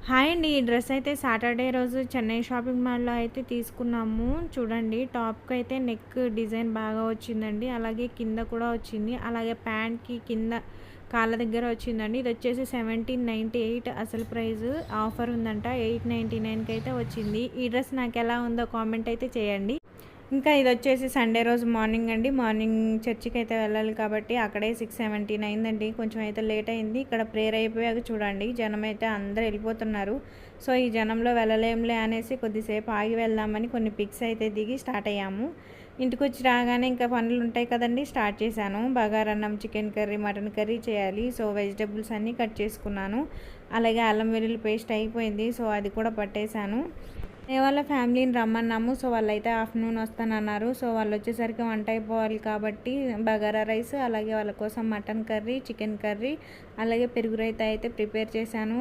Hi అండి. ఈ dress అయితే సాటర్డే రోజు చెన్నై షాపింగ్ మాల్‌లో అయితే తీసుకున్నాము. చూడండి టాప్‌కైతే నెక్ డిజైన్ బాగా వచ్చిందండి. అలాగే కింద కూడా వచ్చింది. అలాగే ప్యాంట్‌కి కింద కాళ్ళ దగ్గర వచ్చిందండి. ఇదొచ్చేసి 1798 అసలు ప్రైజు. ఆఫర్ ఉందంట. 899కి అయితే వచ్చింది. ఈ డ్రెస్ నాకెలా ఉందో కామెంట్ అయితే చేయండి. ఇంకా ఇదొచ్చేసి సండే రోజు మార్నింగ్ అండి. మార్నింగ్ చర్చికైతే వెళ్ళాలి కాబట్టి అక్కడే 6:17 అయిందండి. కొంచెం అయితే లేట్ అయింది. ఇక్కడ ప్రేయర్ అయిపోయాక చూడండి జనమైతే అందరూ వెళ్ళిపోతున్నారు. సో, ఈ జనంలో వెళ్ళలేంలే అనేసి కొద్దిసేపు ఆగి వెళ్దామని కొన్ని పిక్స్ అయితే దిగి స్టార్ట్ అయ్యాము. ఇంటికొచ్చి రాగానే ఇంకా పనులుంటాయి కదండీ! స్టార్ట్ చేశాను. బగారన్నం, చికెన్ కర్రీ, మటన్ కర్రీ చేయాలి. సో, వెజిటబుల్స్ అన్నీ కట్ చేసుకున్నాను. అలాగే అల్లం వెల్లుల్లి పేస్ట్ అయిపోయింది. సో, అది కూడా పట్టేశాను. వాళ్ళ ఫ్యామిలీని రమ్మన్నాము. సో, వాళ్ళైతే ఆఫ్టర్‌నూన్ వస్తానన్నారు. సో, వాళ్ళొచ్చేసరికి వంట అయిపోవాలి కాబట్టి బగారా రైస్, అలాగే వాళ్ళ కోసం మటన్ కర్రీ, చికెన్ కర్రీ, అలాగే పెరుగు రైతా అయితే ప్రిపేర్ చేశాను.